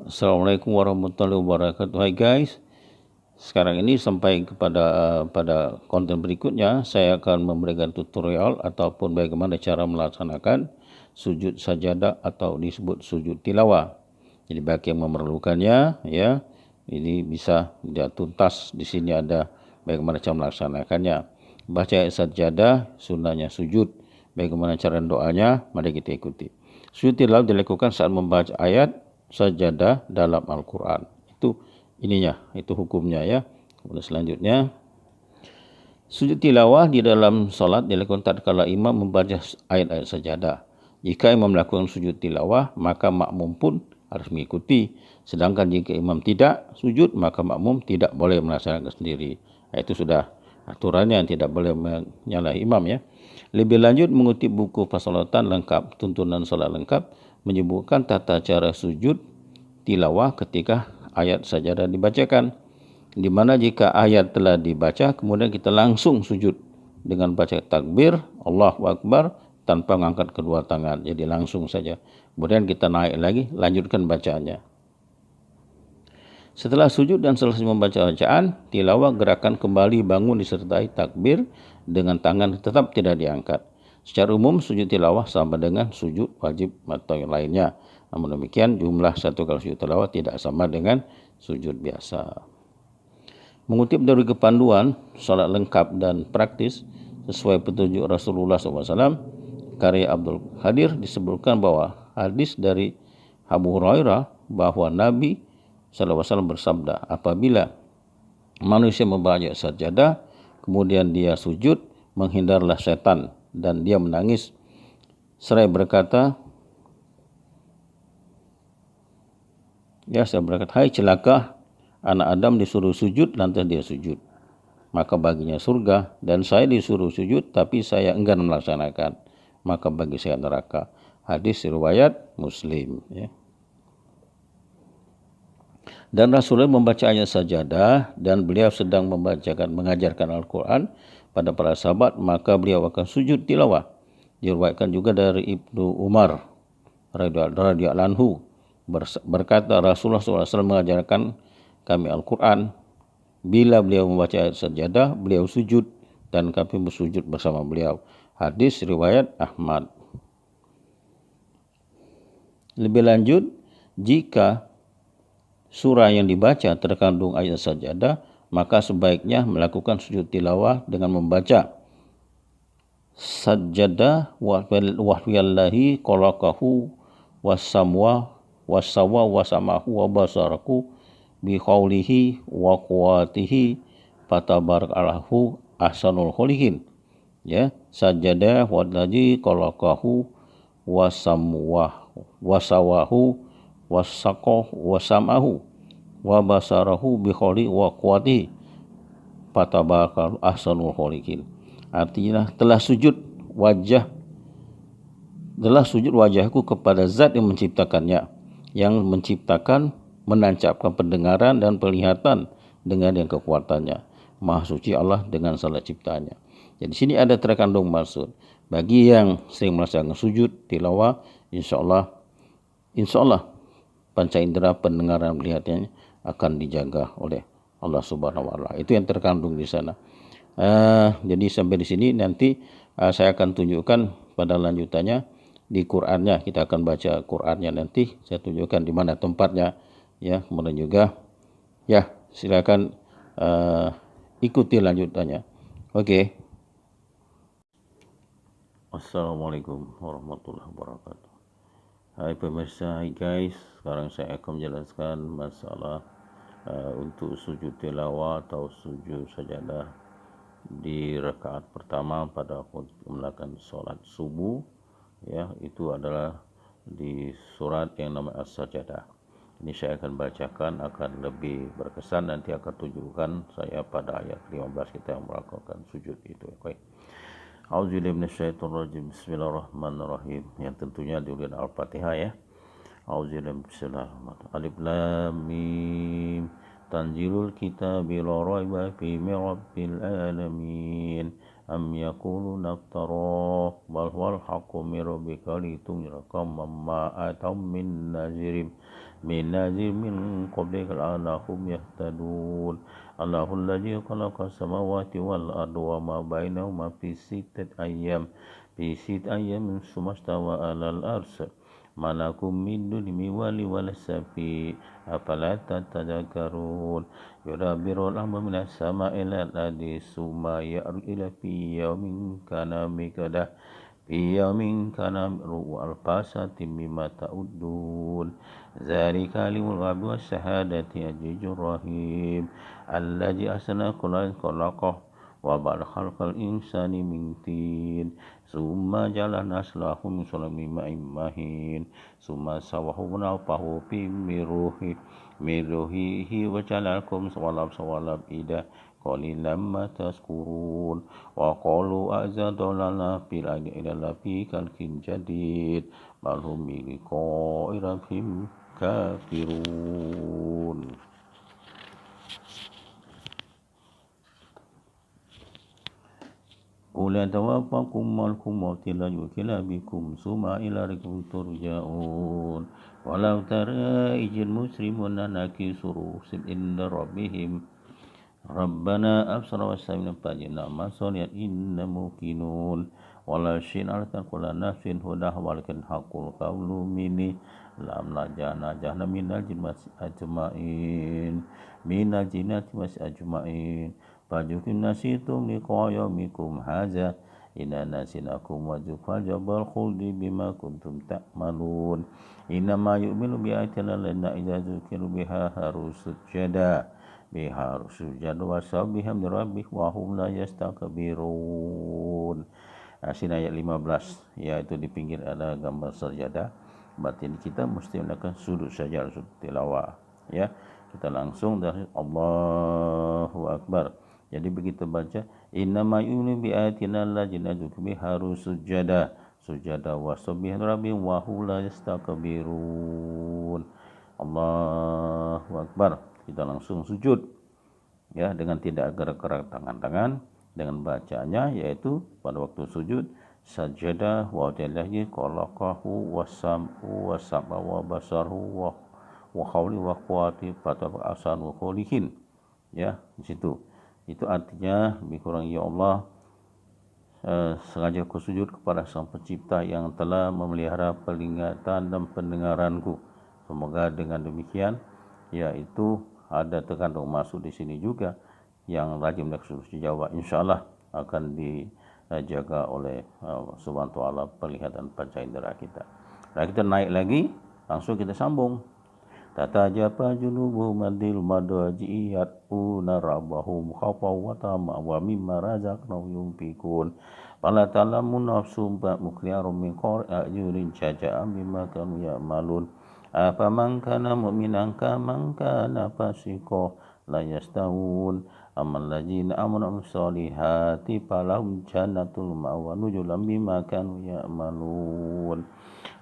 Assalamualaikum warahmatullahi wabarakatuh. Hai guys, sekarang ini sampai pada konten berikutnya, saya akan memberikan tutorial ataupun bagaimana cara melaksanakan sujud sajadah atau disebut sujud tilawah. Jadi bagi yang memerlukannya, ya, ini bisa dia tuntas. Di sini ada bagaimana cara melaksanakannya. Baca ayat sajadah, sunnahnya sujud. Bagaimana cara doanya, mari kita ikuti. Sujud tilawah dilakukan saat membaca ayat sajadah dalam Al-Quran. Itu ininya, itu hukumnya ya. Kemudian selanjutnya, sujud tilawah di dalam solat dilakukan tatkala imam membaca ayat-ayat sajadah. Jika imam melakukan sujud tilawah, maka makmum pun harus mengikuti. Sedangkan jika imam tidak sujud, maka makmum tidak boleh melaksanakan sendiri. Itu sudah aturannya, yang tidak boleh menyalahi imam ya. Lebih lanjut, mengutip buku Pasalatan Lengkap, Tuntunan Salat Lengkap, menyebutkan tata cara sujud tilawah ketika ayat sajadah dibacakan, di mana jika ayat telah dibaca kemudian kita langsung sujud dengan baca takbir Allahu Akbar tanpa mengangkat kedua tangan, jadi langsung saja. Kemudian kita naik lagi, lanjutkan bacaannya. Setelah sujud dan selesai membaca bacaan tilawah, gerakan kembali bangun disertai takbir dengan tangan tetap tidak diangkat. Secara umum sujud tilawah sama dengan sujud wajib atau yang lainnya. Namun demikian jumlah satu kali sujud tilawah tidak sama dengan sujud biasa. Mengutip dari kepanduan salat lengkap dan praktis sesuai petunjuk Rasulullah SAW, karya Abdul Hadir, disebutkan bahwa hadis dari Abu Hurairah bahwa Nabi SAW bersabda, apabila manusia membaca sajadah kemudian dia sujud, menghindarlah setan dan dia menangis seraya berkata, hai celaka anak Adam disuruh sujud lantas dia sujud, maka baginya surga, dan saya disuruh sujud tapi saya enggan melaksanakan, maka bagi saya neraka. Hadis riwayat Muslim ya. Dan Rasulullah membaca ayat sajadah dan beliau sedang mengajarkan Al-Quran pada para sahabat, maka beliau akan sujud tilawah. Diriwayatkan juga dari Ibnu Umar radhiyallahu anhu berkata, Rasulullah SAW mengajarkan kami Al-Quran. Bila beliau membaca ayat sajadah, beliau sujud dan kami bersujud bersama beliau. Hadis riwayat Ahmad. Lebih lanjut, jika surah yang dibaca terkandung ayat sajadah, maka sebaiknya melakukan sujud tilawah dengan membaca sajadah wahyallahi qalaqahu wasamwa wasamahu wa basaraku bi qaulihi wa quwatihi fatabarakallahu ahsanul khaliqin ya. Sajadah wallazi qalaqahu wasawahu wasaqahu wasamahu wa basarahu bi khali wa quwati fatabarakallahu ahsanul khaliqin. Artinya telah sujud wajahku kepada zat yang menciptakannya, yang menciptakan menancapkan pendengaran dan penglihatan dengan yang kekuatannya. Maha suci Allah dengan segala ciptaannya. Jadi sini ada terkandung maksud bagi yang sering melaksanakan sujud tilawah, insyaallah panca indera pendengaran melihatnya akan dijaga oleh Allah Subhanahu wa taala. Itu yang terkandung di sana. Jadi sampai di sini, nanti saya akan tunjukkan pada lanjutannya di Qur'annya. Kita akan baca Qur'annya, nanti saya tunjukkan di mana tempatnya ya. Kemudian juga ya silakan ikuti lanjutannya. Oke. Assalamualaikum warahmatullahi wabarakatuh. Hai pemirsa, hai guys. Sekarang saya akan menjelaskan masalah untuk sujud tilawah atau sujud sajadah di rakaat pertama pada melakukan sholat subuh ya. Itu adalah di surat yang namanya As-Sajadah. Ini saya akan bacakan, akan lebih berkesan. Nanti akan tunjukkan saya pada ayat 15 kita yang melakukan sujud itu. Oke. A'udzubillahi minasyaitonirrajim. Bismillahirrahmanirrahim. Yang tentunya diulian Al-Fatihah ya. A'udzubillahi minasyaitonirrajim. Alif lam mim. Tanzilul kitabi la raiba fihi min rabbil alamin. Am yaquluna iftara bal huwal haqqu min rabbika litunzira qauman ma atam min nazirin من نذير من قبلك لعلهم يهتدون الله الذي خلق السماوات والأرض وما بينهما في ستة أيام ثم استوى على العرش ما لكم من دونه من ولي ولا شفيع أفلا تتذكرون يدبر الأمر من السماء إلى الأرض ثم يعرج إلى في يوم كان مقداره في يوم كان ألف سنة مما تعدون ذلك عالم الغيب والشهادة العزيز الرحيم الذي أحسن كل خلقه وبعد خلق الإنسان من طين ثم جعل نسله من سلم ماء مهين ثم سواه ونفخه فيه من روحه وجعل لكم صوالب إذا قليلا ما تذكرون وقالوا أئذا ضللنا في الأرض إلا في خلق جديد بل هم بلقاء ربهم كافرون. قل يتوفاكم ملك الموت الذي وكل بكم ثم إلى ربكم ترجعون ولو ترى إذ المجرمون ناكسوا رؤوسهم عند ربهم ربنا أبصر وسمعنا فأرجعنا ما صنعت إنا موقنون ولا شيء على كل نفس هداها ولكن حق القول مني لم نجعنا من الجنة أجمعين فجكم نسيتم لقاء يومكم هذا إنا نسيناكم وذوقوا عذاب الخلد بما كنتم تعملون إنما يؤمن بآياتنا الذين إذا ذكروا بها خروا سجدا وسبحوا بحمد وهم لا yastakbirun. Sini ayat 15, yaitu di pinggir ada gambar sajadah. Batin kita mesti melakukan sudut saja, sudut tilawah. Ya, kita langsung dari Allahu Akbar. Jadi begitu baca innama yu'minu bi ayatina alladzina dzukru harus sujada wa subbihu rabbihim wa hum la yastakbirun. Allahu Akbar. Kita langsung sujud ya, dengan tidak gerak-gerak tangan-tangan, dengan bacanya yaitu pada waktu sujud sajada wa jalahi qalaqahu wasam'u wasaba wa basaru wa khawli wa quwati fataba asanu kholihin. Ya, di situ. Itu artinya lebih kurang, ya Allah, sengaja aku sujud kepada Sang Pencipta yang telah memelihara penglihatan dan pendengaranku. Semoga dengan demikian, yaitu ada terkandung masuk di sini juga yang rajin melakukan Jawa, insyaallah akan dijaga oleh Subhanahu wa taala penglihatan panca indera kita. Nah, kita naik lagi, langsung kita sambung. Tatajafa junubuhum adil madajiyat unarabahum khawfaw wa tama wa mimma razaqnahum yunfikun fala ta'lamu nafsum mukliyarum min qur'ajurin jaja'a mimma kanu ya'malun afaman kana mu'minan kaman kana fasiqo la yastawun amal ladzina amanu sholihati falahum jannatul ma'wa nuzulan bima kanu ya'malun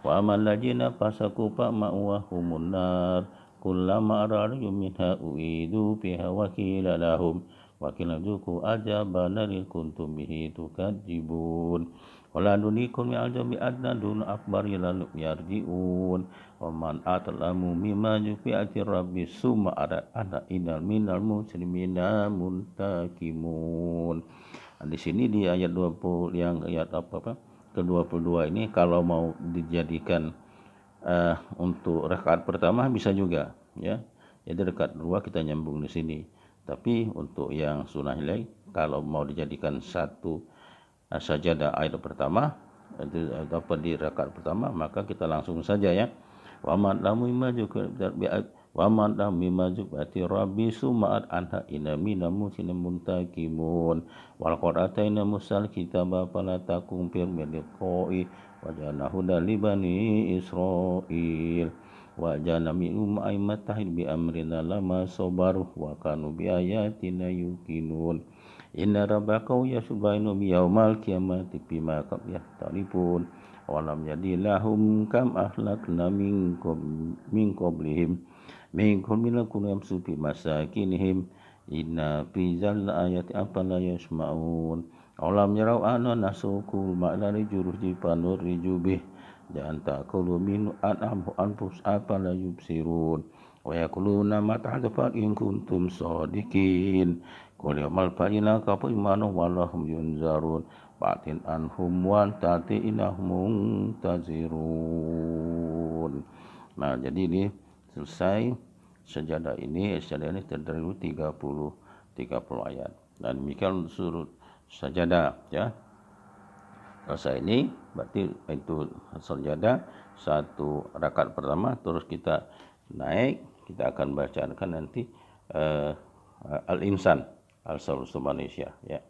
wa amal ladzina fasaqu fa ma'wahumun nar kullama aradu minha uidu fiha wa qila lahum wa qila dhuku azaban naril kuntum bihi tukadzibun wala dunikum ya'jabi adna dun akbar yarji'un wa man atlamu mimma jufi'ati rabbi summa ana inal minal muslimina muntakimun. Di sini di ayat 20 yang ayat ke-22 ini kalau mau dijadikan untuk rakaat pertama bisa juga ya. Jadi rakaat kedua kita nyambung di sini. Tapi untuk yang sunnah lain kalau mau dijadikan satu sajadah ayat pertama atau di rakaat pertama maka kita langsung saja ya. Wa man lam yumajubati rabbi suma'at anha inna minal muslimin muntakimun wal qur'ataina musal kitaba fala takum fil liqa'i wa jana hudan li bani israil wa jana minhum aimatahid bi amrina lama sabaru wa kanu bi ayatina yuqinun inna rabbaka yasbainu yaumal qiyamati bima yahtalifun walam yadilahum kam ahlakna min qablihim minkum minkum yamsufi masakinihim inna fi zalil ayati afala yasma'un alam yarau anna nasukul ma'lari juruji panur rijubih jangan takulu min anfus apa la yubsirun wa yaquluna mata hadzal in kuntum shadiqin qul yamal fa'ina ka imanu wallahum yunzarun batin anhum wa tatinahum tazirun. Nah, jadi ini selesai sajadah ini terdiri 30 ayat. Dan demikian surut sajadah ya. Selesai ini berarti itu sajadah satu rakaat pertama, terus kita naik, kita akan bacakan nanti Al-Insan Al-Suratul Malaysia ya.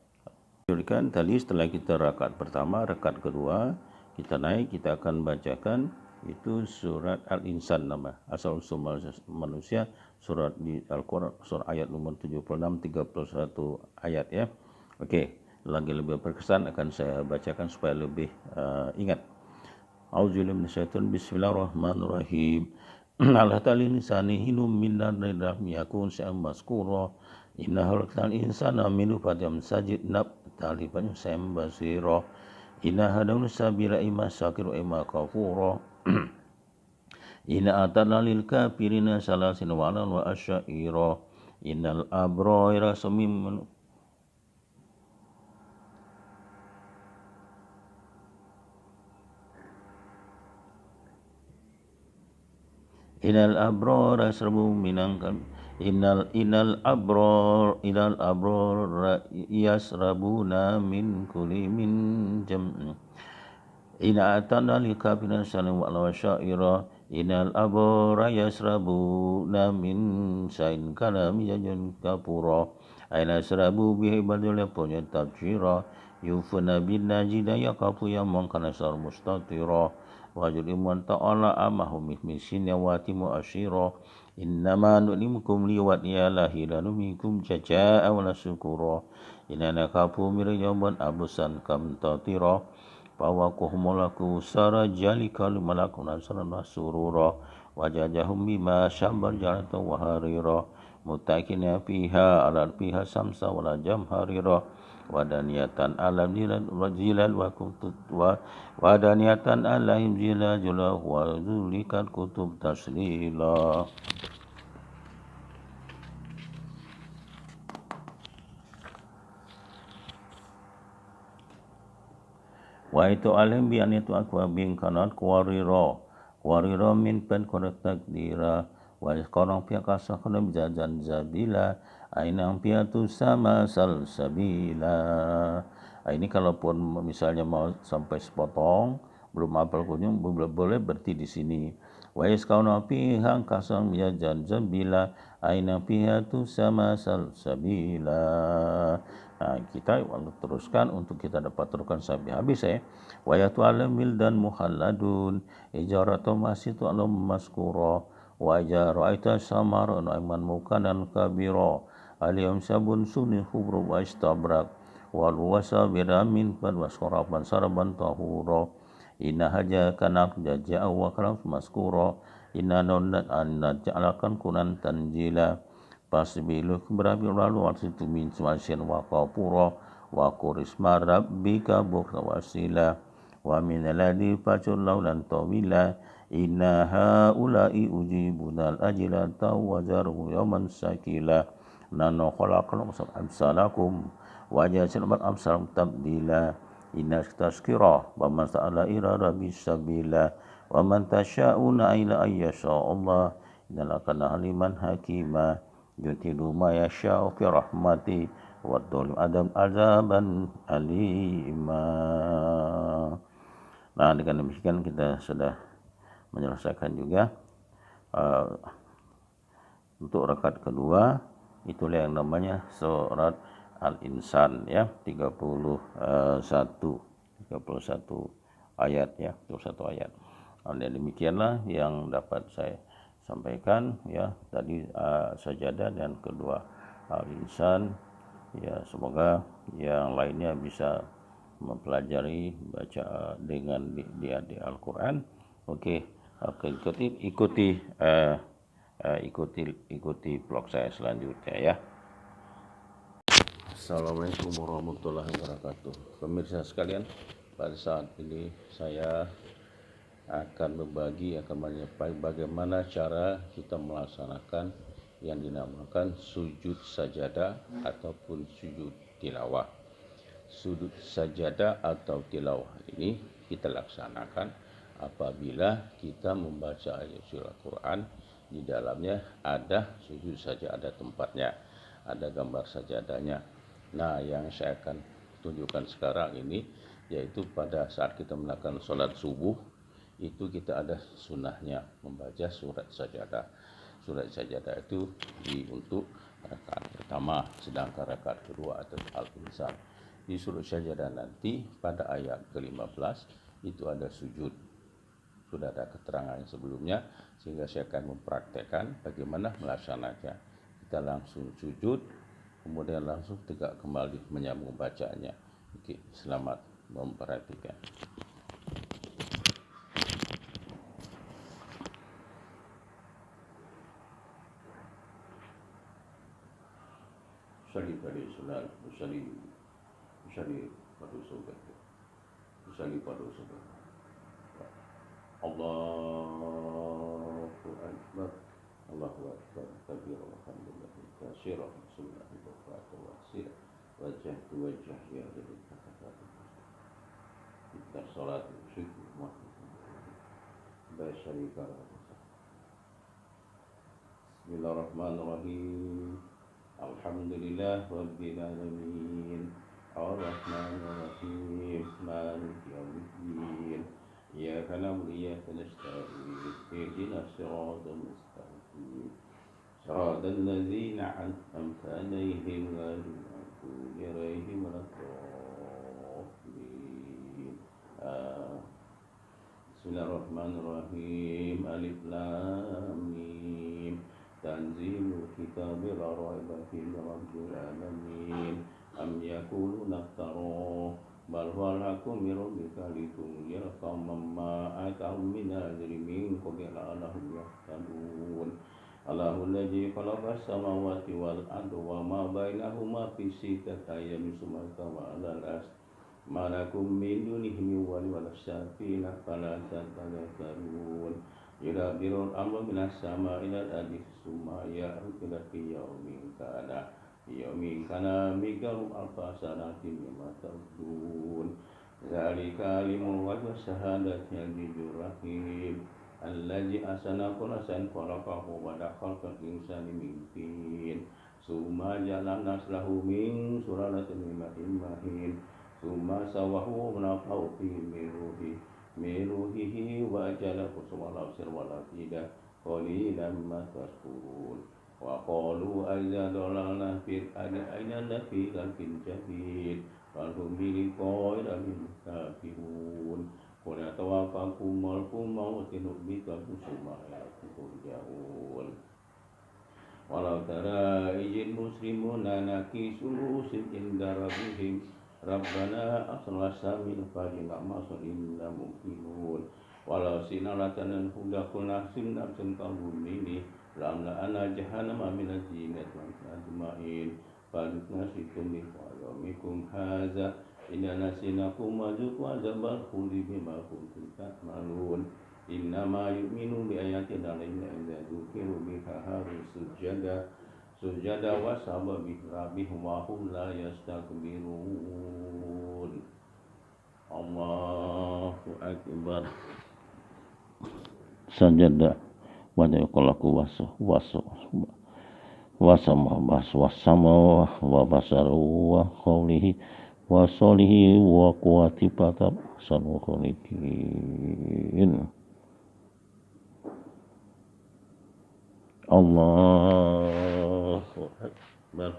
Tadi setelah kita rakaat pertama, rakaat kedua kita naik, kita akan bacakan itu surat Al-Insan nama Asal-Usul Manusia, surat di Al-Quran, surat ayat nomor 76 31 ayat ya. Okey, lagi lebih berkesan akan saya bacakan supaya lebih ingat. Auzubillahi minasyaitonir bismillahirrahmanirrahim. Allah ta'ala lisani hinum min nadram yakun sya'am maskura inna halaqal insana min nutfatin sajid nab talifan sya'am basira inna hadawna sabila imma syakir wa imma kafura inna atana lil kafirina salasin wa asyaira innal abrara samim Innal abrara yasrabu minangkan innal abrar yasrabuna min kulli min jam inna atana lil kafirina salam wa syaira innal abrar yasrabuna min sain kalam yajun kapura aina yasrabu bihi badul punya tabjira yufuna bin najida yaqafu yamman kana sar mustatira wajud iman ta'ala amahum misin yawati mu'asyira innama nu'limukum liwat ya lahilanu minkum jaja'a wa syukura inana kafu miryaban abusan kam tatira fawaquhumulaku sarajali kalimalaku nasran surura wajajahum bima syambar jalata wa harira mutakina fiha ala fiha samsa wala jamharira wadaniyatan alam jilal wa kutub wadaniyatan alam jilal julah wa zulikat kutub taslila. Wa itu alim bian itu akwa bin kanat kuariro min pen korek takdira wa sekarang pihak kasah kena jajan zabila ainang piatu sama salsabila. Ini kalaupun misalnya mau sampai sepotong belum hafal kunjung boleh berhenti di sini. Wa yaskauna pihang kasang jajan zabila ainang piatu sama salsabila. Nah, kita teruskan untuk kita dapat teruskan sampai habis ya. Wa yatu alamil dan muhalladun ijaratu masitu alam maskura wa ijara'aita samaran aiman mukanan kabira aliyam sabun sunni khubru wa istabrak wal wasa biramin pad wasqaraban saraban tahura inna haja kanak jaja wa kalam maskura inna nunat annat ja'alakan kunan tanjila pasbilu berabi lalu arsitu min suasyan wa qapura wa qurisma rabbika bukra wasila wa min alladhi fajur laulan tawila inna haula'i ujibunal ajilata wa jaru yaman sakila nano khalaqal amsalakum wa jasalbat amsalam tabdila inna tazkira wa man sa'ala ila rabbis sabila wa man tasha'una ila ayyasha Allah innal kana haliman hakima yutilu ma yasha'u fi rahmati wa dhalim adam azaban alima. Nah, dengan demikian kita sudah menyelesaikan juga untuk rakaat kedua. Itulah yang namanya surat Al-Insan ya, 31 ayat ya, 31 ayat. Dan demikianlah yang dapat saya sampaikan ya tadi sajadah dan kedua Al-Insan ya, semoga yang lainnya bisa mempelajari baca dengan di Al-Quran. Oke, ikuti vlog saya selanjutnya ya. Assalamualaikum warahmatullahi wabarakatuh. Pemirsa sekalian, pada saat ini saya akan menyampaikan bagaimana cara kita melaksanakan yang dinamakan sujud sajadah ataupun sujud tilawah. Sujud sajadah atau tilawah ini kita laksanakan apabila kita membaca ayat surah Al-Quran, di dalamnya ada sujud saja, ada tempatnya, ada gambar sajadahnya. Nah, yang saya akan tunjukkan sekarang ini yaitu pada saat kita melakukan sholat subuh, itu kita ada sunnahnya membaca surat sajadah. Surat sajadah itu untuk rakaat pertama, sedangkan rakaat kedua atau al-insan. Di surat sajadah nanti pada ayat ke-15 itu ada sujud. Sudah ada keterangan sebelumnya, sehingga saya akan mempraktekkan bagaimana melaksanakannya. Kita langsung sujud, kemudian langsung tegak kembali menyambung bacanya. Oke, selamat memperhatikan. Usalli pada salat, usalli pada salat, usalli pada salat. Allahu Akbar, Allahu Akbar, kabir, alhamdulillah, katsira, subhanallah, wa sirra, wajhtu wajhiya lil kafati. Kita salat syukur Muhammad syarika. Bismillahirrahmanirrahim. Alhamdulillah rabbil alamin. Ar-Rahmanir Rahim. Maliki yaumiddin. Iyyaka na'budu wa iyyaka nasta'in. Ihdinas siratal mustaqim. Siratal ladzina an'amta 'alaihim ghairil maghdubi 'alaihim waladdallin. Bismillahirrahmanirrahim. Alif lam mim. Tanzilul kitabi la raiba fihi min rabbil alamin. Am yakuluna iftara bal huwa al-haqqu min rabbika litunzira qauman ma atahum min nadhirin min qablika la'allahum yahtadun. Allahu alladzi khalaqa as-samawati wal arda wa ma bainahuma fi sittati ayyamin tsumma istawa 'alal 'arsy. Ma lakum min dunihi min waliyyin wa la shafi'in fala tadhakkarun. Yudabbirul amra minas sama'i ilal ardi tsumma ya'ruju fi yawmin kana miqdaruhu alfa sanatin mimma ta'udun. Dzalika alimul ghaibi wasyahadati al-'azizur rahim. Allazi ahsana kulla shay'in khalaqahu wa khalaqal insana min tin. Tsumma ja'alna naslahu min sulalatin min ma'in mahin. Tsumma sawwahu wa nafahu fihi min ruhihi wa ja'ala kusumala sir wal afida qalilan ma tashkurun. Wa qalu aiza dalalna fil ardi aina lafi khalqin jadid bal hum bi liqa'i rabbihim kafirun. Qul tawaffakum malakul mauti nubbika summa turja'un. Walau tara izin muslimuna nakisul rusul inda rabbihim Rabbana akhlasna min fadina masal inna mumkinun. Walau sinalatan huda kulna sinatun kahumini lamla ana jahannama minal jinnati wal ajmain. Fadukna sikum bi qawmikum haza inna nasinakum wazuku azabal khuldi bima kuntum ta'malun. Innama yu'minu bi ayatina lainna idza dzukiru biha harus sujada wa sababi rabbihum wa hum la yastakbirun. Allahu Akbar. Sajada wa yaqulu wasama wa basaru wa qawlihi wa solihi wa quwati patab sanukunikin. Allahu Akbar.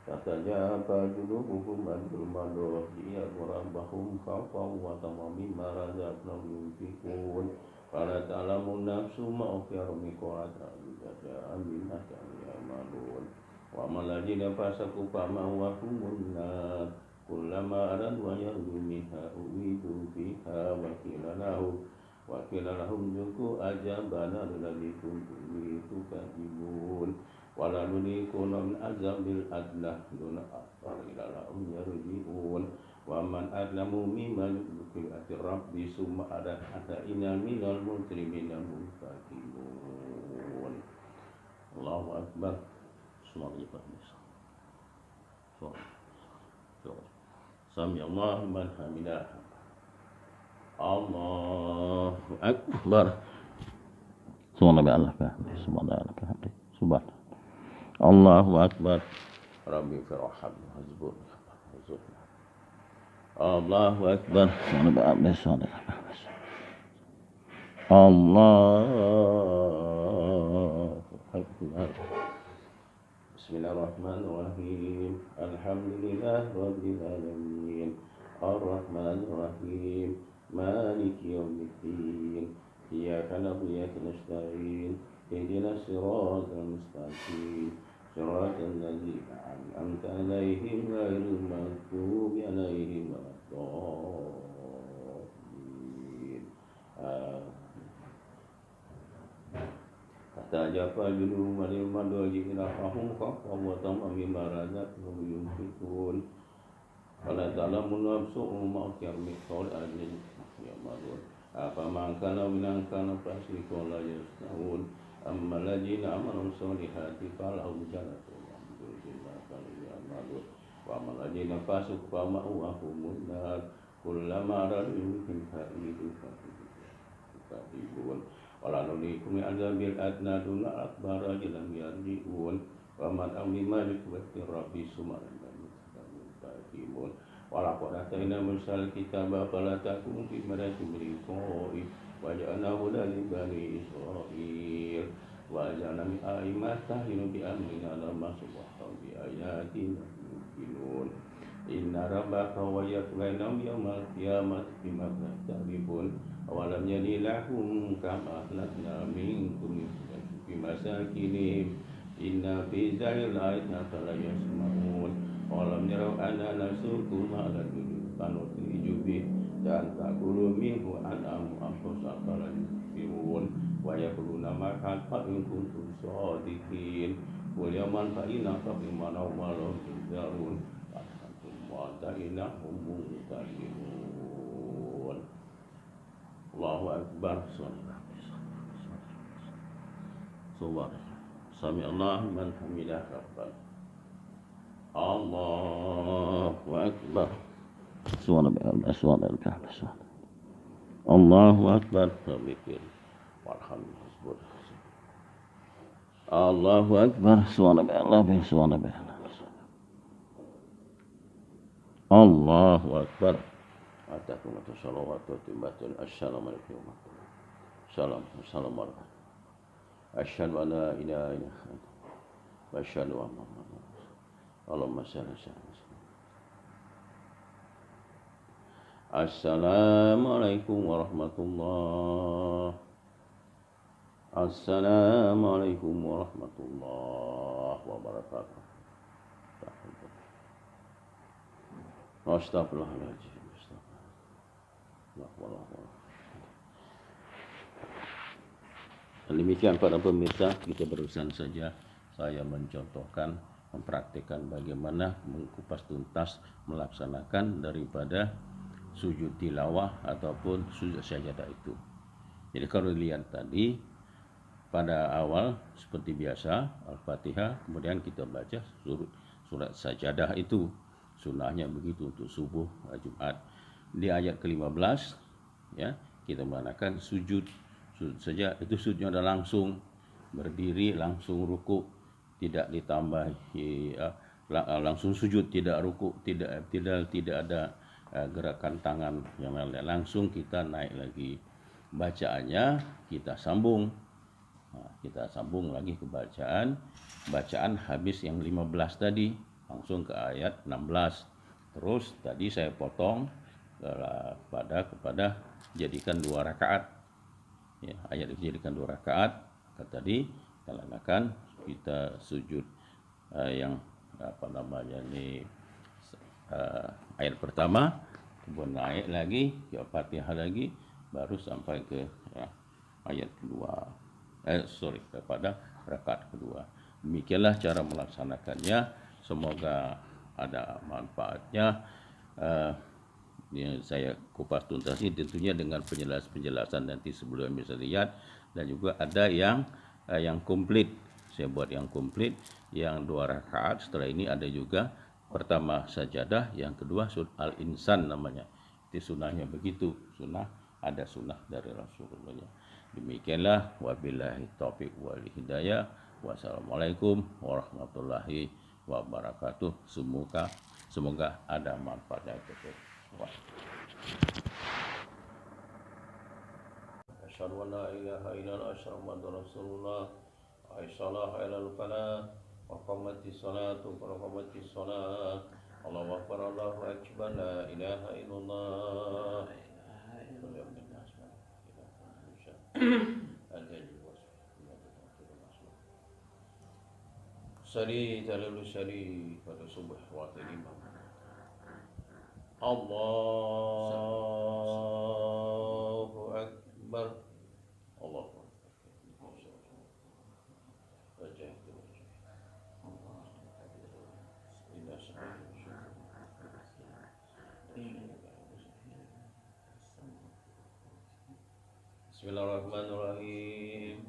Fatajaba junubuhum anil madaji rabbahum khawfan wa tamamim razaqnahum yunfiqun. Fala ta'lamu nafsu ma ukhfiya min qurrati a'yunin ya'malun. Wa amal ladzina fasaqu fama'wahumun nar kullama aradu an yakhruju minha u'idu fiha wa qila lahum zuqu azabana alladzi kuntum bihi tukadzibun. Wala nuliquna min azabil adlah duna aqal ila lahum yarji'un. wa man adlamu mimman yudhil rabbi summa ina minal mujrimina muntaqimun. Allahu akbar. Semoga Sami Allahu liman hamidah. Allahu akbar. Subhanallah. Subhanallah. Allahu akbar. Rabbi firham hazbun. Allahu akbar. Allahu akbar. Bismillahirrahmanirrahim. Alhamdulillah rabbil alamin. Ar-Rahmanir-Rahim. Maliki yaumiddin. Iyyaka na'budu wa iyyaka nasta'in. Ihdinas siratal mustaqim. Siratal ladzina an'amta 'alaihim ghairil maghdubi 'alaihim waladdallin. Hatta jafa junum manil madwaji ila rahum khafam wa tamam mimma razaqahum yunfiqun. Fala ta'lamu nafsun ma ukhfiya min ajrin ya'malun. Afaman kana minan kana fasriqun la yasnaun. Amma alladzina amanu solihati falahum jannatun bima kanu ya'malun. Wa amma alladzina fasiqu fa ma'wahumun nar kullama radu minha idu fatibun. Wala nulikum azabil adna duna akbar jalan yarjiun. Wa man amli malik wa rabbi sumaran takimun. Wala qad atayna mursal kitaba fala takun fi maratin min qoi. Wa ja'alna hudan li bani Israil. Wa ja'alna min a'immatan bi amrina lamma subhanahu bi ayatina yuqinun. Inna rabbaka wa yaqbainahum yawmal qiyamati bima ta'rifun. Awalam yadilahum kama ahlakna minkum fi masakinihim. Inna fi dzalika la'ayatan la yasma'un. Awalam yarau anna nasuqu ma'al kanutiju bih dan takulu minhu an'amu anfusaka la yusirun. Wa yakuluna ma'al in kuntum shadiqin. Qul yaman fa'ina fa'imana wa la tuzarun. Wa ta'inahum mutaqinun. Allahu akbar. Subhanallah. Sami Allah man hamidah rabbana. Allahu akbar. Subhanallah. Allahu akbar. Walhamdulillah. Allahu akbar. Subhanallah. Allahu akbar. Atakum salawatu timbatun. Assalamualaikum warahmatullahi wabarakatuh. Asyhadu an la ilaha illallah wa asyhadu anna Muhammadan Allahumma shalli ala Muhammad. Assalamualaikum warahmatullahi. Assalamualaikum warahmatullahi wabarakatuh. Astagfirullahaladzim. Demikian para pemirsa, kita berusaha saja saya mencontohkan, mempraktikkan bagaimana mengupas tuntas melaksanakan daripada sujud tilawah ataupun sujud sajadah itu. Jadi kalau dilihat tadi pada awal seperti biasa Al-Fatihah, kemudian kita baca surat sajadah itu. Sunnahnya begitu untuk subuh Jumat. Di ayat ke-15 ya, kita menggunakan sujud saja, itu sujudnya ada langsung berdiri, langsung ruku, tidak ditambah langsung sujud, tidak ruku, tidak ada gerakan tangan yang lain, langsung kita naik lagi. Bacaannya kita sambung. Kita sambung lagi ke bacaan habis yang 15 tadi, langsung ke ayat 16. Terus tadi saya potong kepada jadikan 2 rakaat. Ya, ayat dijadikan 2 rakaat. Tadi kita lakukan, kita sujud yang ayat pertama, kemudian naik lagi ke Fatihah lagi, baru sampai ke ayat kedua. Kepada rakaat kedua. Demikianlah cara melaksanakannya. Semoga ada manfaatnya. yang saya kupas tuntas ini tentunya dengan penjelasan nanti sebelum bisa lihat, dan juga ada yang komplit. Saya buat yang komplit, yang 2 rakaat. Setelah ini ada juga pertama sajadah, yang kedua al-insan namanya. Itu sunnahnya begitu, ada sunnah dari Rasulullah. Demikianlah, wabillahi taufiq wal hidayah. Wassalamualaikum warahmatullahi wabarakatuh. Semoga ada manfaatnya. Asyhadu an la ilaha illallah asyhadu anna rasulullah asyhadu ilal falah wa qamatis salatu wa qamatis salat Allahu akbar Allahu akbar la ilaha illallah. Sari talul sari pada subuh waktu lima. Allahu akbar. Allahu akbar. Bismillahirrahmanirrahim.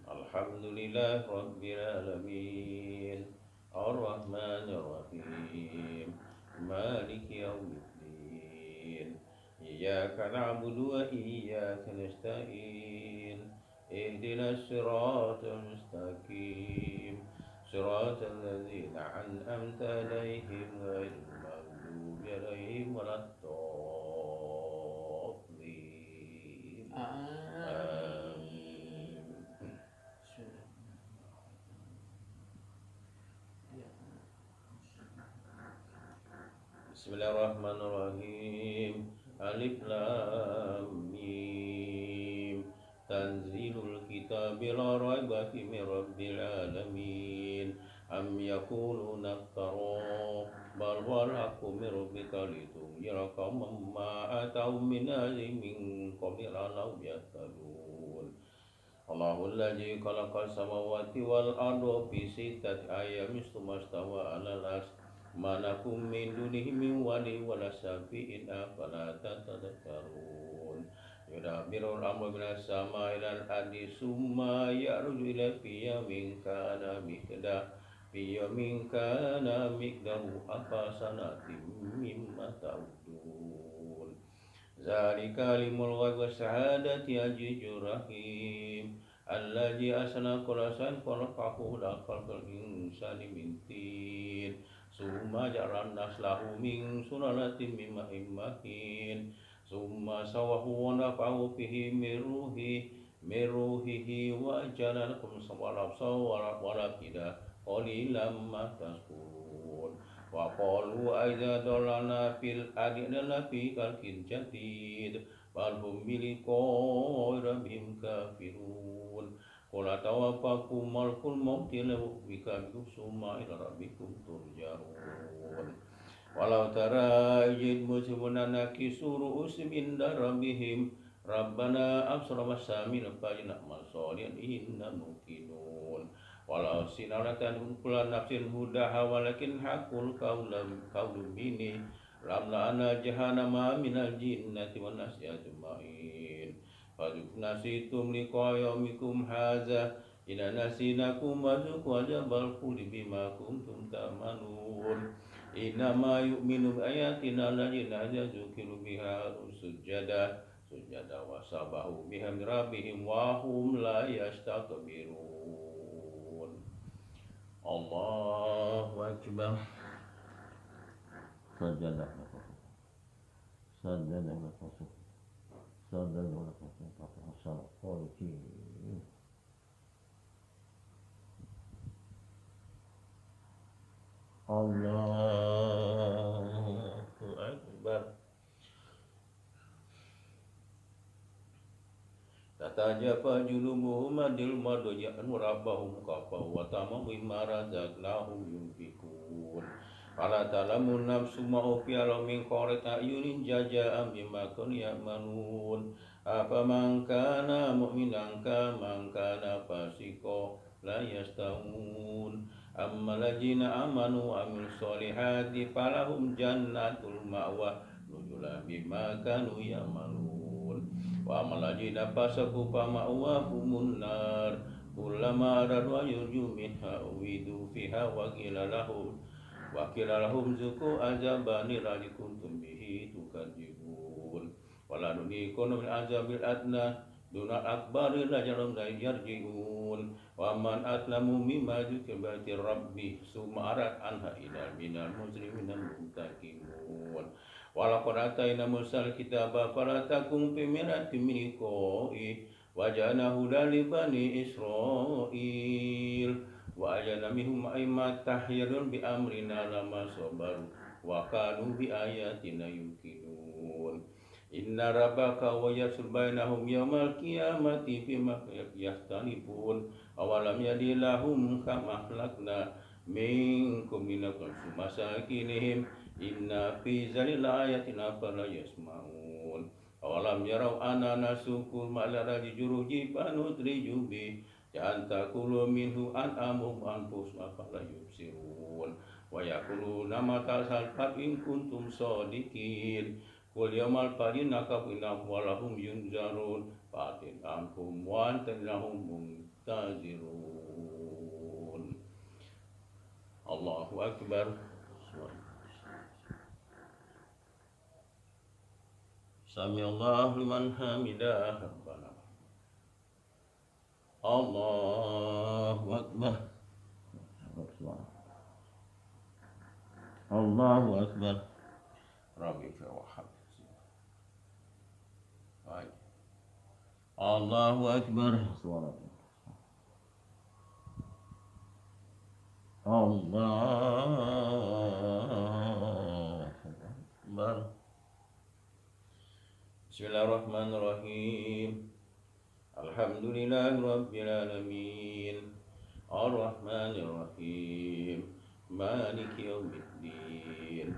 Alhamdulillah rabbil alamin. Ar-Rahmanir Rahim. Maliki yaumiddin. Iyyaka na'budu wa iyyaka nasta'in. Ihdinas siratal mustaqim. Siratal ladzina an'amta 'alaihim ghairil maghdubi 'alaihim waladdallin. Bismillahirrahmanirrahim. Alif lam mim. Tanzilul kitabi la raiba fihi min rabbil alamin. Am yaquluna iftara bal huwal haqqu min rabbika litunzira qauman ma atahum min nadhirin min qablika la'allahum yahtadun. Allahul ladzi khalaqas samawati wal arda fi sittati ayyamin tsumma istawa 'alal 'arsy malakum min dunihi min wali wala syafi'in afala tatadhakkarun. Yudabbirul amra minas sama'i ilal ardi summa ya'ruju ila yawmin kana miqdaruhu alfa sanatin mimma ta'udun. Zalika alimul ghaibi wasyahadati azizur rahim. Alladzi asna kulla shay'in khalaqahu la khalqal insani min tin. Summa ja'alna lahu min sulalatin min ma'in mahin. Summa sawahu wa nafa'ahu fihi min ruhihi wa ja'ala lakum sam'a wal afida qalilan ma tashkurun. Wa qalu aiza dalana fil ardi lafi khalqin jadid bal hum bi liqa'i rabbihim kafirun. Qul atawaffakum malakul mauti bika summa ila rabbikum turja'un. Walau tara id muslimun nakisu ru'usim inda rabbihim rabbana absara masamina fajna masalihan inna muqinun. Walau sinaratan kullu nafsin hudaha walakin haqqul qawlu minni lamla'ana jahannama minal jinnati wan nasi ajma'in. Nasitum liqa yaumikum hadza inna nasinakum wazuqu azabal khuldi bima kuntum ta'malun. Innama yu'minu bi ayatina alladzina yadhkuru biha sujada wa sabahu bihamdi rabbihim wa hum la yastakbirun. Allahu akbar. Sajada Allahu akbar. Tatajafa junubuhum adil maduja'an rabbahum kafaw wa tamamu mimma razaqnahum yunfikun. Fala talamun nafsu ma ufiya lahum min qurrati a'yunin jazaa'an bima kanu ya'malun. Afaman kana mu'minan kaman kana fasiqan la yastawun. Amma alladzina amanu wa amilus solihati falahum jannatul ma'wa nujulan bima kanu ya'malun. Wa amal ladina fasaku fa ma'wahumun nar kullama aradu yurju minha uwidu fiha wa qila lahum zuqu azabani alladhi kuntum bihi tukadzibun. Wala nudiqunu min azabil adna dunal akbari lajalum la yarji'un. Wa man atlamu mimma dzukira bi rabbi summa arat anha ila minal muslimin muntakimun. Walaqad atayna Musal kitaba fala takum fi miratin min liqa'i wa ja'alnahu li bani Israil wa ajana minhum a'immatan yahduna bi amrina lamma sabaru wa kanu bi ayatina yuqinun. Inna rabbaka wa yasul bainahum yawmal qiyamati fima yahtalifun awalam yadilahum kama ahlakna minkum minakum masakinihim inna fi zalika ayatin afala yasma'un awalam yarau anna nasukul ma'lara juruji panudriju bi ja'anta kulu minhu an'amum anfus afala yubsirun wa yakuluna mata salfat in kuntum sadiqin qul yawmal fadina kafina walahum yunzarun fatin anhum wa antanahum muntazirun. Allahu Akbar. Sami Allahu liman hamidah. Rabbana Allahu Akbar. Allahu Akbar. Rabbi fa'wahab. Allahu Akbar. Allahu Akbar. Bismillahirrahmanirrahim. Alhamdulillahi rabbil alamin. Ar-Rahmanir Rahim. Maliki yaumiddin.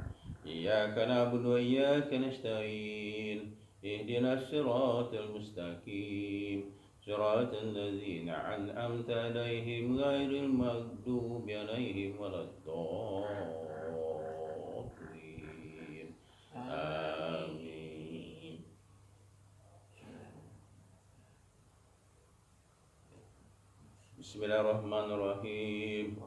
Iyyaka na'budu wa iyyaka nasta'in. Ihdinas siratal mustaqim. Siratal ladzina an'amta 'alaihim ghairil maghdubi 'alaihim waladdallin. Amin. Bismillahirrahmanirrahim.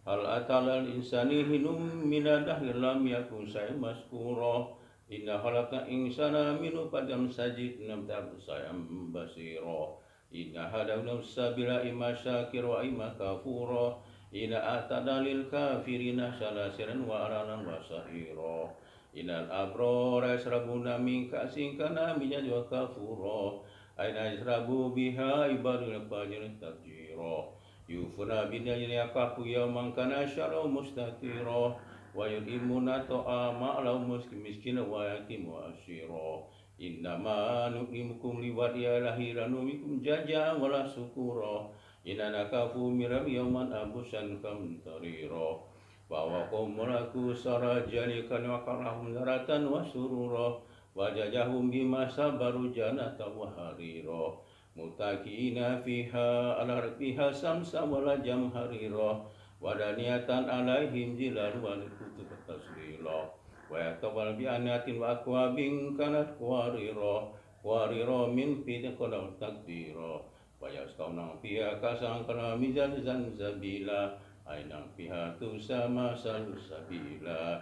Hal atalal insani hinum minadahil lam yakun syai'an maskura. Inna khalaqna insana min nutfatin sajid namtab sayam basira. Inna hadawna sabila imma syakir wa imma kafura. Inna atada lil kafirina salasiran wa aranan wa sahira. Innal abrara yasrabuna min ka'sin kana min wa kafura. Aina yasrabu biha ibadul fajirin tafjira. Yufuna binajri akafu yawman kana syarau mustatira. Wa yudimuna ta'ama ala miskin wa yatim wa asyira. Innama nu'imukum liwadiya lahiranu mikum jaja wala sukura. Inna nakafu miram yawman abusan kamtarira. Bahwa kumulaku sarajalikan wa karahum zaratan wa surura. Wa jajahum bima sabaru janata wa harira. Mutakiina fiha ala rafiha samsa wala jamharira. Wadaniyatan alaihim zilalu wa kutub taslila. Wa yatabal bi anatin wa akwabin kanat warira. Warira min fidqalam takdira. Wa yastawnang fiha kasangkana mizan zanzabila. Ainang fiha tusama salsabila.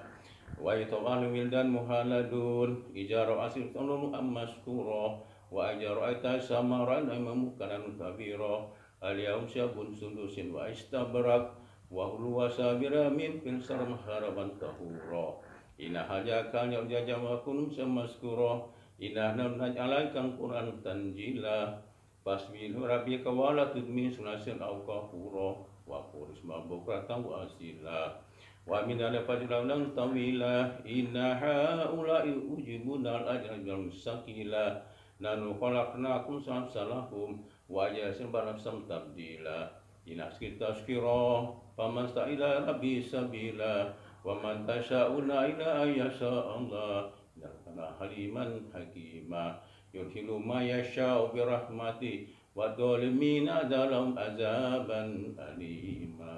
Wa yatabal wildan muhaladun. Ijaro asil tanunu ammaskura. Wa ajaru aita samaran amamukanan kabira. Al-yawm syabun sundusin wa istabrak. Wa hulu wa sabira min fil sarm haraban tahura. Inna hajakan ya jajam wa kunum samaskura. Inna namnaj alaikan Quran tanjila. Fasbil rabbika wa la tudmin sunasin aw kafura. Wa quris mabukratan wa asila. Wa min al-fajran tawila. Inna haula'i ujibuna al-ajra bil sakila. Nanu khalaqnakum samsalahum wa jasin banafsam tabdila. Inas kita skira faman ila rabbi sabila wa man tasyauna ila ayyasha Allah innaka haliman hakima yurhilu ma yasha'u bi rahmati wa dhalimina dalam azaban alima.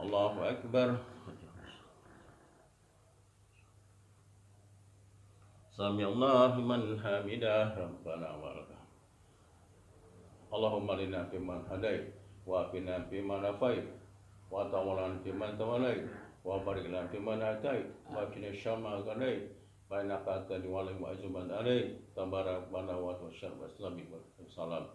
Allahu Akbar. Sami'allahu liman hamidah, Rabbana walakal. Allahumma lina fiman hadait, wa afina fiman afait, wa tawalana fiman tawalait, wa barik lana fiman atait, wa qina syarra ma qadait, fa innaka taqdi wa la yu'azzaban alayk, tabarak bana wa tasyar wa salam.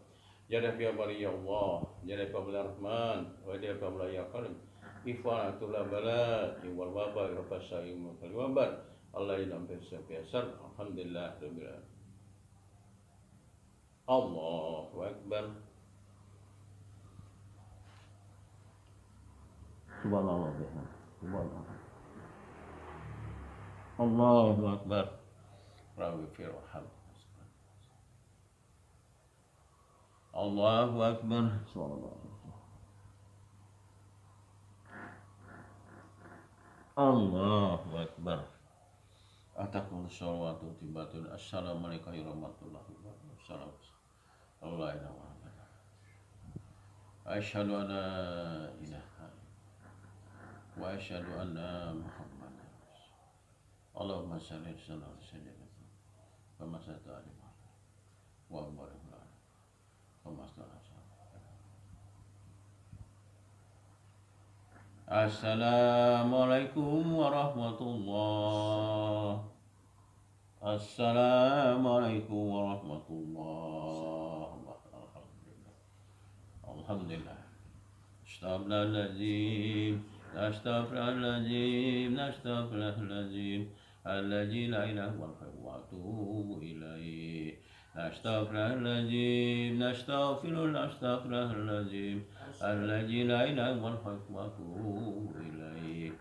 Ya Rabbi ya bari ya Allah, ya Rabbi ya Rahman, wa ya Rabbi ya Karim. Ifanatul bala wal waba rabbasai mukal wabar. Allah inam biasar. Alhamdulillah rabbil alamin. Allahu akbar. Subhanallah bihamdihi. Subhanallah. Allahu akbar. Rabbi firham. Allahu akbar. Subhanallah. Allahu akbar. Atakum salawatu tibatun. Assalamualaikum warahmatullahi wabarakatuh. Allah ilaha illallah. Asyhadu an la ilaha illallah wa asyhadu anna Muhammadan rasulullah. Allahumma shalli ala sayyidina Muhammad wa barik alaihi. Assalamualaikum warahmatullahi. Assalamualaikum warahmatullahi wabarakatuh. Alhamdulillah. Astaghfirullahaladzim. Astaghfirullahaladzim. Astaghfirullahaladzim. Alladzi la ilaha illa huwa wa atubu ilaih. Astaghfirullahaladzim. Astaghfirullahaladzim. Alladzi la ilaha illa huwa wa atubu ilaih.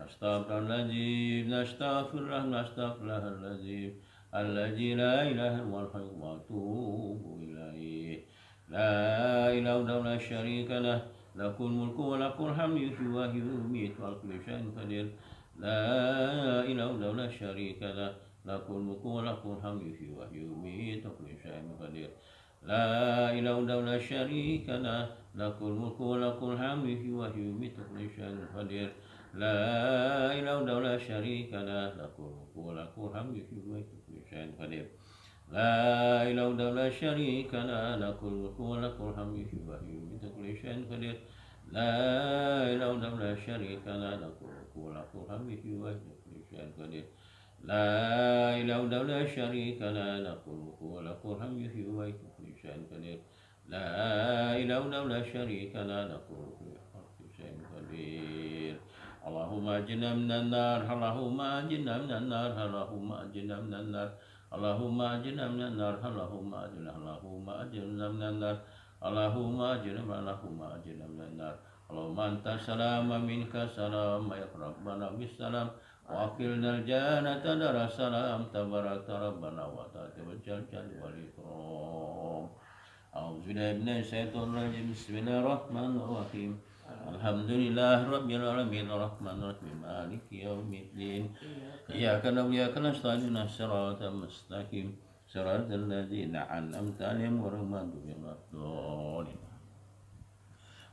Astaghfirullahaladzim. Astaghfirullahaladzim. Alladzi la ilaha illa huwa wa atubu ilaih. La ilaha illallah syarika lah. Lakul mulku wa lakul hamdu yuhyi wa yumiitu wa ala kulli syai'in qadir. La ilaha illallah syarika lah. Lakul mulku wa lakul hamdu yuhyi wa yumiitu wa ala kulli syai'in qadir. La ilaha illallah syarika lah. Lakul mulku wa lakul hamdu yuhyi wa yumiitu wa ala kulli syai'in qadir. La ilaha illallah syarika lah. Lakul mulku wa lakul hamdu yuhyi wa yumiitu wa ala kulli syai'in qadir. La ilaha illallah syarika lah. Lakul mulku wa lakul hamdu yuhyi wa yumiitu wa ala kulli syai'in qadir. La ilaha illallah syarika lah. Lakul mulku wa lakul hamdu yuhyi wa yumiitu wa ala kulli syai'in qadir. La ilaha illallah syarika lah. Lakul mulku wa lakul hamdu yuhyi wa yumiitu wa ala kulli syai'in qadir. La ilaha illallah syarika lah. Lakul mulku wa lakul hamdu yuhyi wa yumiitu wa ala kulli syai'in qadir. Allahumma ajirna minan nar. Allahumma ajirna minan nar. Allahumma ajirna minan nar. Allahumma ajirna minan nar. Allahumma ajirna minan nar. Allahumma ajirna minan nar. Allahumma anta salam wa minka salam. Ya Rabbana bisalam. Wa aqilna al-jannata daras salam. Tabarakta Rabbana wa ta'ala wal jalal wal ikram. A'udzu billahi minasy syaithanir rajim. Bismillahirrahmanirrahim. Alhamdulillah rabbil alamin arrahmanir rahim maliki yaumiddin. Iyyaka na'budu wa iyyaka nasta'in ihdinas siratal mustaqim siratal ladzina an'amta 'alaihim ghairil maghdubi 'alaihim.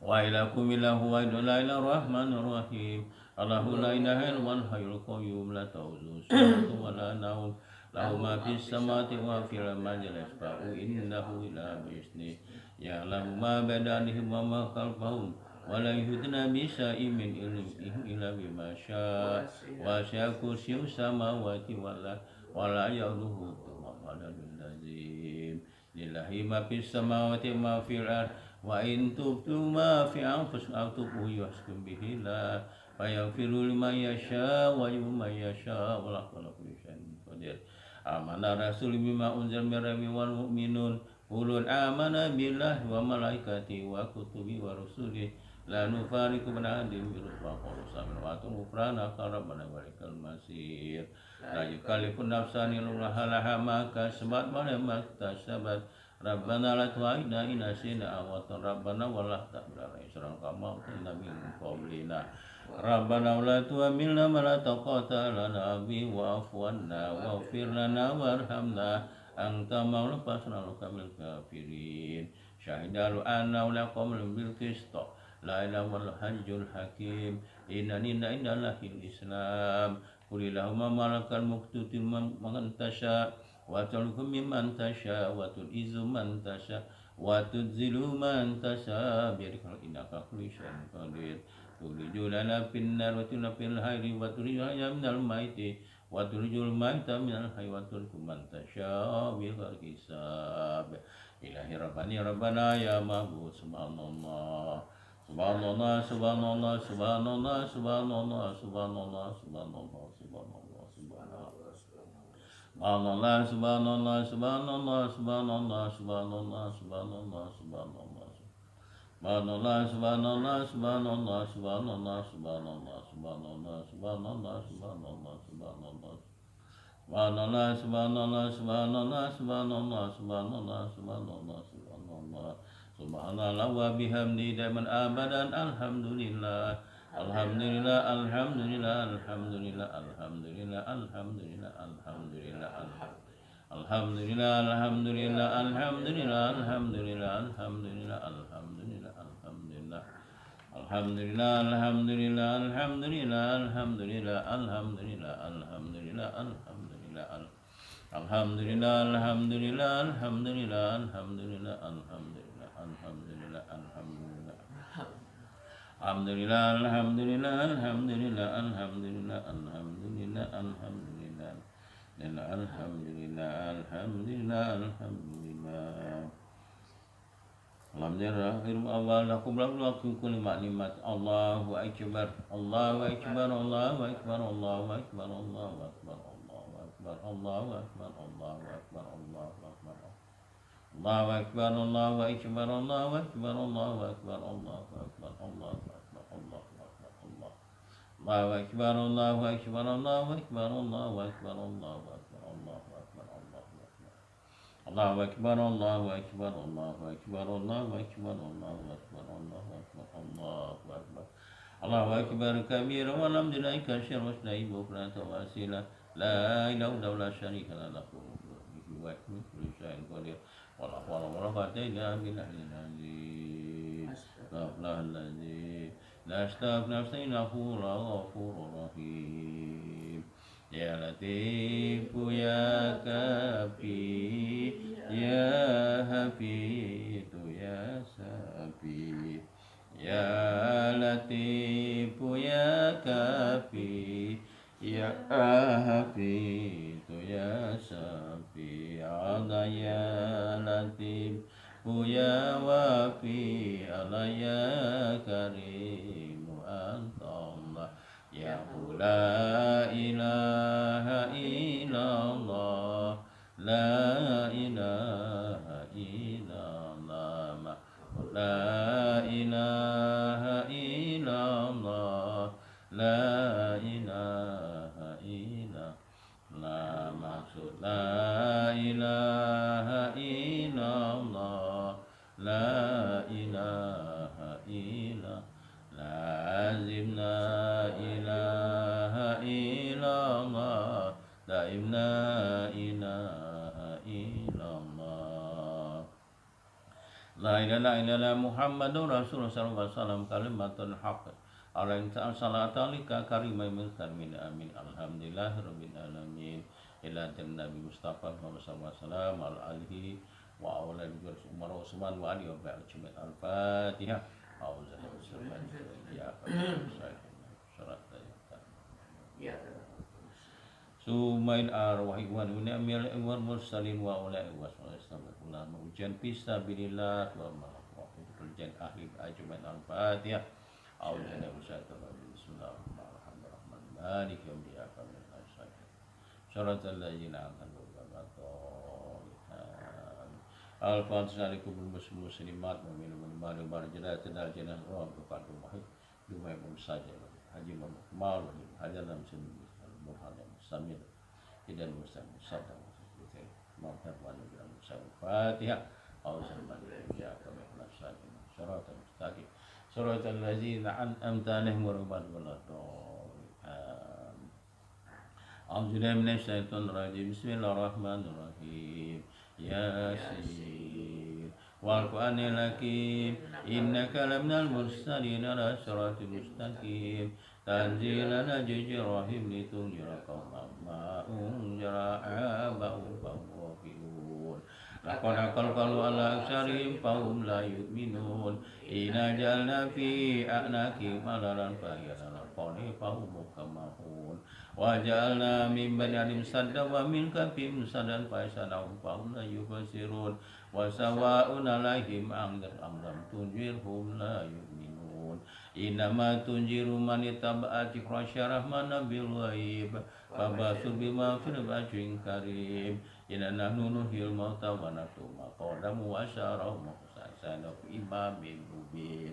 Wa ilakum ilahu wa la ilaha rahmanir rahim. Allahu la ilaha illallah hayyul qayyum la ta'khudhuhu sinatun wa la nawm. Lahu ma fis samawati wa fil ardi yasba'u innahu ila bi'izni. Ya'lamu ma badanihim wa ma khalfahum. Wala yuhdina bisya'in min ilmihi illa bima syaa wa syaa kursiyyu samawati wal ardi wala ya'uduhu hifdhuhuma azim. Lillahi ma fis samawati ma fil ardi wa in tubdu ma fi anfusikum aw tukhfuhu yuhasibkum bihi la fa yaghfiru liman yashaa wa yu'adhibu man yashaa wa la kulli syai'in qadir. Amana rasul bima unzila min rabbihi wal mu'minun ulul amana billahi wa malaikatihi wa kutubihi wa rusulihi la nufariqu baina ahadin min rusuli wa qalu sami'na wa ata'na ghufranaka rabbana wa ilaikal masir. La yukallifu nafsan illa wus'aha ma kasabat wa ma iktasabat. Rabbana la tu'akhidhna in nasina aw akhtana rabbana wa la tahmilna isran kama hamalna min qablina. Rabbana wa la tuhammilna ma la taqata lana bihi wa'fu 'anna waghfir lana warhamna anta maulana fas'alna kamil kafirin. Syahidalu anna la qawlan bil qist. La ilaha illallah hayyul hakim. Inna lillahi wa inna ilaihi Islam. قل اللهم مالك الملك تؤتي من تشاء وتملك ممن تشاء وتعز من تشاء وتذل من تشاء بيدك إنك كل شيء قدير تولج لنا في النار وتولج في الحي وتخرج الحي من الميت وتخرج الميت من الحي وترزق من تشاء بغير حساب إلهي ربنا يا معبود سبحان الله Subhanallah, subhanallah, subhanallah, subhanallah, subhanallah, subhanallah, subhanallah, subhanallah. Subhanallah, subhanallah, subhanallah, subhanallah, subhanallah, subhanallah, subhanallah. Subhanallah, subhanallah, subhanallah, subhanallah, subhanallah, subhanallah, subhanallah, subhanallah, subhanallah. Subhanallah, subhanallah, subhanallah, subhanallah, subhanallah, subhanallah, subhanallah. Subhanallah wa bihamdi daiman abadan alhamdulillah. Alhamdulillah, alhamdulillah, alhamdulillah, alhamdulillah, alhamdulillah, alhamdulillah, alhamdulillah, alhamdulillah, alhamdulillah, alhamdulillah, alhamdulillah, alhamdulillah, alhamdulillah. Alhamdulillah, alhamdulillah, alhamdulillah, alhamdulillah, alhamdulillah, alhamdulillah, alhamdulillah, alhamdulillah, alhamdulillah, alhamdulillah, alhamdulillah, alhamdulillah, alhamdulillah, alhamdulillah. Alhamdulillah, alhamdulillah, alhamdulillah, alhamdulillah, alhamdulillah, alhamdulillah, alhamdulillah, alhamdulillah, alhamdulillah. Alhamdulillah, Allah lakum lakum kulli nikmat. Allahu akbar, Allahu akbar, Allahu akbar, Allahu akbar, Allahu akbar, Allahu akbar, Allahu akbar, Allahu akbar, Allahu akbar. Allahu akbar, Allahu akbar, Allahu akbar, Allahu akbar, Allahu akbar, Allahu akbar, Allahu akbar, Allah. Allahu akbar, Allahu akbar, Allahu akbar, Allahu akbar, Allahu akbar, Allahu akbar, Allahu akbar. Allahu akbar, Allahu akbar, Allahu akbar, Allahu akbar, Allahu akbar, Allahu akbar, Allahu akbar. Allahu akbar kabira walhamdulillahi katsiran wa sallallahu bukratan wa asila. La ilaha illallah syarika lahu wa kullu syai'in qadir. Wala hawla wala quwwata illa billahil azim. Subhanalladzi la astaghfiruka ghafurur rahim. Ya Latifu ya Kafi ya Hafidu ya Safi. Ya Latifu ya Kafi ya Hafidu ya Safi. Ala ya Latifu ya Wafi. Ala ya Karimu Antallah. Ya la ilaha illallah, la ilaha illallah, la ilaha illallah, la ilaha illallah, maksud la ilaha illallah, la ilaha illallah. Lazim la ilaha illallah, daim la ilaha illallah. La ilaha illallah Muhammadur Rasulullah sallallahu alaihi wasallam kalimatul haqq. Alaihi salatu alika karimai min amin. Alhamdulillah rabbil alamin. Ila Nabi Mustafa Muhammad sallallahu alaihi wasallam al alihi wa awlad Umar Utsman wa ali wa ba'd. Al-Fatihah. Sumail arwahi wa ni'mal wal mursalin wa ulai wa sallallahu ujian fisabilillah wa ujian ahli ajmain al-Fatihah. A'udzu billahi bismillahirrahmanirrahim. Maliki yaumil qiyamah. Syaratal ladzina an'amta Al-Fatihah alaikum muslimat mu'minun baru barjana tadal janah wa berkatu mahid dumai saja haji mal hajalam sun muhammad samir dan muslim sabda mantap wa dalam Fatihah auzubillahi ya kami nasakin syaratal mustaqim syaratal ladzina an'amta alaihim ghairil A'udzubillahi minasyaitonir rajim. Bismillahirrahmanirrahim. Yasin wal Qur'anil hakim innaka laminal mursalin ala siratal mustaqim tanzilan azizir rahim litunzira qauman ma unzira aba'uhum fahum ghafilun. Laqad aqalqalu ala aksarihim fahum la yu'minun. Inna jalna fi a'naqihim aghlalan fahiya ila al-qani fahum muqammahun. Wa ja'alna min bani adin saddan wa min kafihim saddan fahisanahum fahum la yubsirun. Wa sawa'un alaihim anzar am lam tunzirhum la yu'minun. Innama tunziru man ittaba'a dzikra syarahmana bil ghaib fabasir bima fil bajrin karim. Inna nahnu nuhyil mauta wa naktubu ma qaddamu wa asharahum muhsasana fi imamin mubin.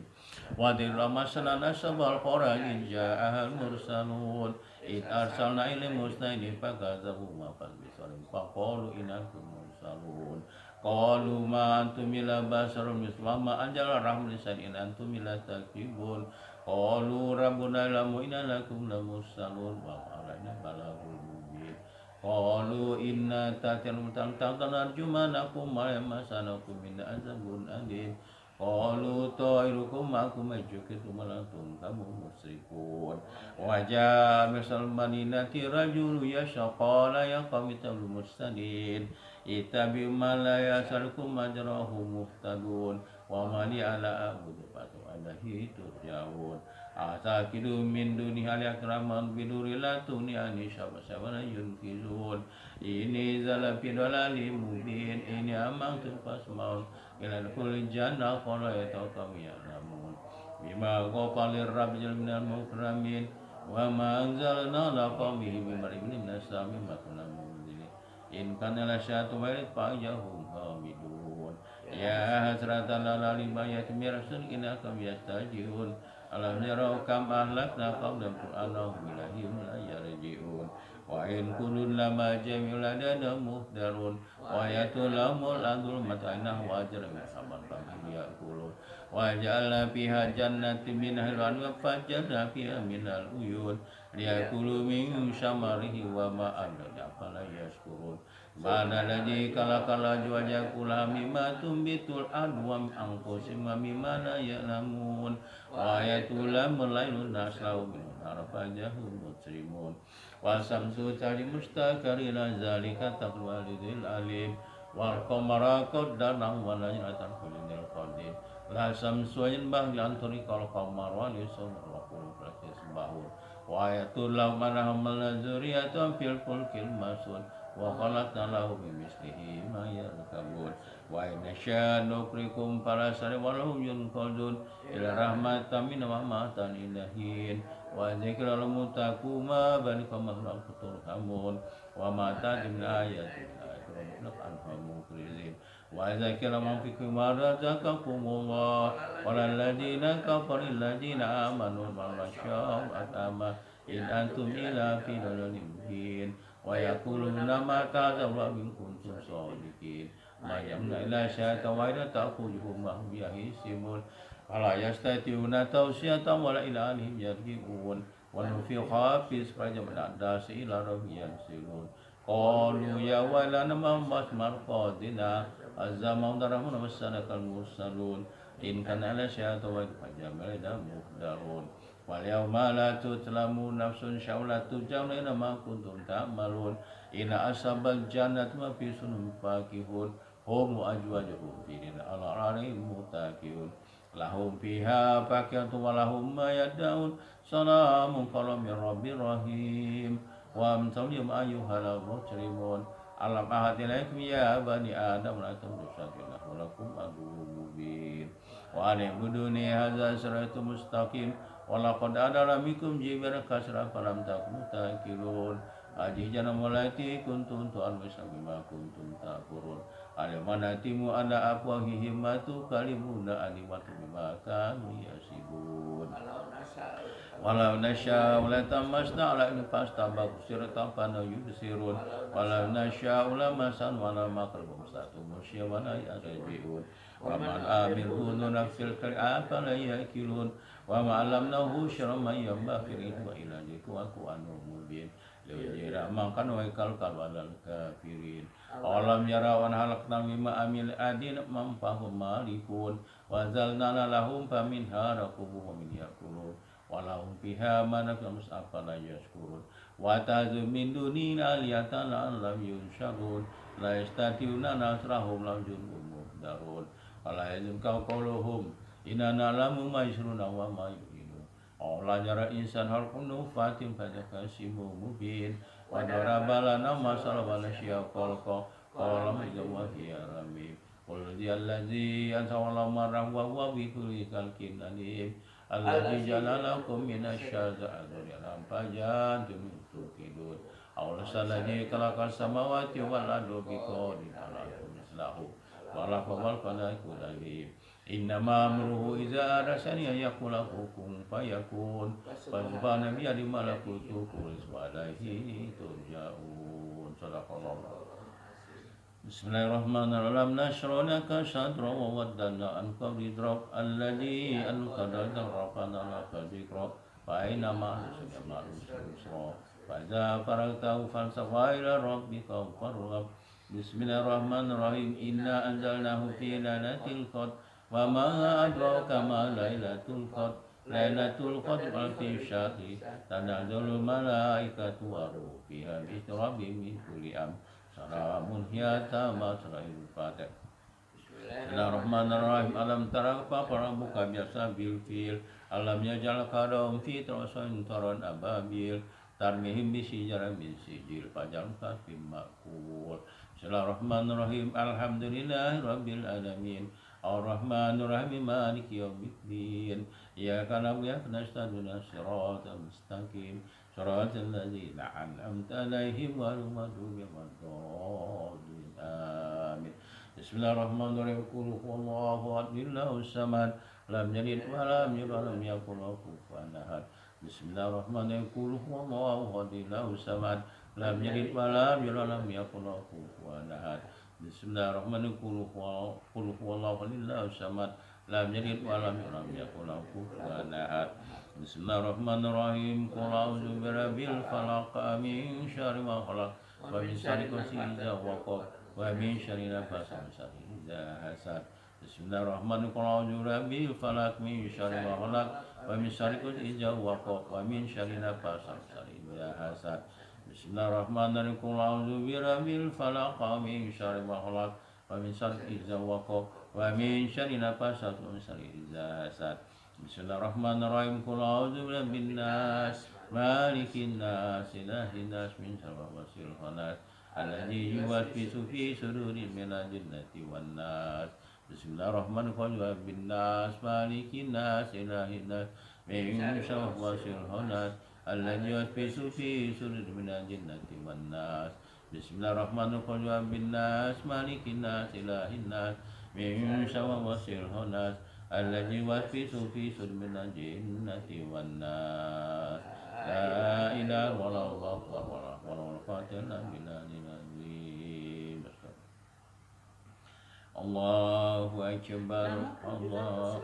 Wa dirama sanana sabal qur'an ja'ahal mursalun id arsalna ilaihim musnaini fakadzabu ma falbisalim faqalu innakum mursalun. Qalu ma antum illa basarun misluna anjala rahmatan in antum illa takibun. Qalu rabbuna lamu inna lakum lamussalun wa alaina balagul mubin. Qalu inna tatil arjumanakum ma yamasanakum min azabun alim. Qalu ta'irukum ma'akum ajukitum malakum kamu musrikun. Wajah misal maninati rajulu yashaqala ya qawmi tablu mustadin. Itabi malaya salukum majrahum muhtadun. Wa mali ala abudu patu adahi turja'un. Asakidu min duni hal yakraman biduri latuni ani syabasabana yunkizun. Ini zalafi dolali mubin. Ini amang tupas maun ilal kulli jannah qala yataqam ya'lamun. Bima qafalir rabbil minal mukramin. Wa ma anzalna la qawmihi bimarin minas sami makna munzili. In kana la syatu walid fa'jahum hamidun. Ya hasratan lana limayat mirasun inakam yastajihun. Alam yarau kam ahlakna qablahum qur'anahum ilahim la yarji'un. Wa in kullun lama jami'un ladana muhdarun. Wa yatulamul adul mata'inah wa ajram saman fahim ya'kulun. Wa ja'alna fiha jannatin min hilwan wa fajjarna fiha minal uyun. Liyakulu min samarihi wa ma'adad afala yashkurun. Ba'da ladzi kalakala juwajakula mimma tumbitul adwam angkusim wa mimma la ya'lamun. Wa yatulamul laylun naslau min arfajahum mutsrimun. Wa samsu tali mustakari la zalika taqwa lidil alim. Wal qamara qaddarnahu wa najatan kullinil qadir. La samsu yanbaghi an turikal qamar wa lisum wa kullu bahur. Wa ayatul lahu man hamala zuriyatan fil fulkil masun. Wa khalaqna lahu bimislihi ma yarkabun. Wa inna sya'nukrikum falasari walahum yunqadun ila rahmatan min wa matan ilahin. Wa dzikral mutakuma balikum mahlaqul turhamun. Wa mata min ayatin akhirul anhum mukrizin. Wa dzikra man fikum razaqakumullah walal ladina kafaril ladina amanu wa masya'u atama in antum ila fi dalalin mubin. Wa yaquluna ma ta'ala in kuntum shadiqin. Ma yamna ila syaitan wa ila ta'khujuhum ma hum yahisimun. Ala yastati'una tawsiyatan wa la ila alihim yarji'un. Wa nufiqa fi isfajam al-adasi ila rabbiyan silun. Qalu ya wailana ma masmar qadina azama daramun wasanakal mursalun. In kana ala syaitan wa fajamala muhdarun. Wal yawma la tutlamu nafsun sya'ulatu jamlina ma kuntum ta'malun. Inna ashabal jannati ma fi sunum fakihun. Hum ajwajuhum firin ala arim mutakiyun. Lahum fiha fakiyatu wa lahum ma yada'un. Salamun qala min rabbir rahim. Wa amsalim ayyuhal mujrimun. Alam ahad ilaikum ya bani adam la tumsakina wa lakum aduwwun mubin. Wa alibuduni hadza siratum mustaqim. Walaqad adala mikum jibir kasra falam takum takilun. Ajijana mulati kuntum tu'an wisabima kuntum takfurun. Alimanatimu ada afwahihim matu kalimuna alimatu bima kanu yasibun. Walau nasya'u latamasna ala infastabaqu siratan fana yubsirun. Walau nasya'u lamasan wala maqrabum satu musya wala yarji'un. Wa man amiru nafsil qira'ata la yakilun. Wa ma'alamnahu syarama yambakhirin wa ilajiku aku anu mubin. Lewajira makan wa ikal kalwadal kafirin. Alam yarawan halakna mimma amil adin mampahum malikun. Wa zalna lahum famin harakubu wa min yakulun. walahum fiha ma nafsu afala yashkurun wa ta'zu min dunina aliyatan lam yunsharun la yastati'una nasrahum lam junhum muhdarun wala yazunka qawluhum inna na'lamu ma yusruna wa ma yu'linun Allah jara insan harfun nufatin fadakasimu mubin wa daraba lana masalah wa nasya qalqa qala wa hiya ramim qul diyallazi ansawala marra wa huwa bi kulli khalqin alim alladzi ja'ala lakum minasyajari alam fajantum tuqidun Allah saladzi khalaqas samawati wal ardi bi qadrin ala mislahu wala fawal falaku dalim innama amruhu iza arasani yaqula hukum fayakun fasubhana biyadi malakutu kulis walaihi turja'un sadaqallah. Bismillahirrahmanirrahim. Nashrah laka sadra wa waddana anka bidrak alladhi anqadha dharraqana laka dhikra fa aina ma yusma yusra fa idza faragtahu fansafa ila rabbika farghab. Bismillahirrahmanirrahim. Inna anzalnahu fi lailatul qadr wa ma adraka ma lailatul qadr lailatul qadr fi syahri tanazzalul malaikatu wa ruhu fiha bi rabbihim min kulli amr salamun hiya tamatsail fatih. Bismillahirrahmanirrahim. Alam tara apa rabbuka biasa bil fil alam yaj'al kadahum fi tarasin taran ababil tarmihim bisijaran min sijil fajal katim makul. Bismillahirrahmanirrahim. Alhamdulillahi rabbil alamin Ar-Rahmanir-Rahim Maliki Yawmiddin Iyyaka na'budu wa iyyaka nasta'in Shiratal mustaqim Shiratal ladzina an'amta 'alaihim ghairil maghdubi 'alaihim amin. Bismillahirrahmanirrahim. Qul huwallahu ahad Allahus samad lam yalid wa lam yulad wa lam yakul lahu kufuwan ahad. Bismillahirrahmanirrahim. Qul huwallahu ahad Allahus samad lam yalid wa lam yulad wa lam yakul lahu kufuwan ahad. Bismillahirrahmanirrahim. Qul huwallahu ahad samad lam yalid wa lam yulad wa lam yakul lahu kufuwan ahad. Bismillahirrahmanirrahim. Qul a'udzu birabbil falaq min syarri ma khalaq wa min syarri ghasiqin idza waqab wa min syarri nafasati idza hasad. Bismillahirrahmanirrahim. Qul a'udzu birabbil falaq min syarri ma khalaq wa min syarri ghasiqin idza waqab wa min syarri nafasati idza hasad. Bismillahirrahmanirrahim. Qul a'udzu birabbil falaq min syarri ma khalaq wa min syarri idza waqab wa min syarri nafasati wa min syarri idza hasad. Bismillahirrahmanirrahim. Qul a'udzu birabbin nas malikin nas ilahin nas min syarri wasil khannas alladzi yuwaswisu fi suduril minal jinnati wan nas. Bismillahirrahmanirrahim. Qul birabbin nas malikin nas ilahin nas min syarri wasil khannas alladzi yuwaswisu fi suduril minal jinnati wan nas. Bismillahirrahmanirrahim. Qul birabbin nas malikin nas ilahin nas min syarri wasil khannas alladzi yuwaswisu fi suduril minal jinnati wan nas. La ilaha illallah wal fatihah billahi. Allahu akbar. Allah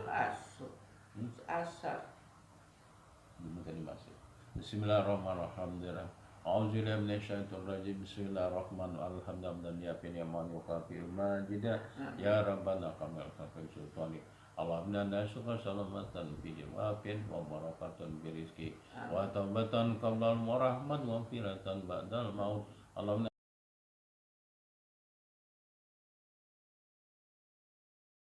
asar. Bismillahirrahmanirrahim. A'udzubillahi minasyaitonir rajim. Bismillahirrahmanirrahim. Alhamdulillah ya man yukafi majidah ya rabbana kamil kafi sultani. Allahumma nasyukur salamatan fi jawafin wa barakatan fi rizki wa taubatan qabla al-rahmat wa firatan ba'dal maut. Allahumma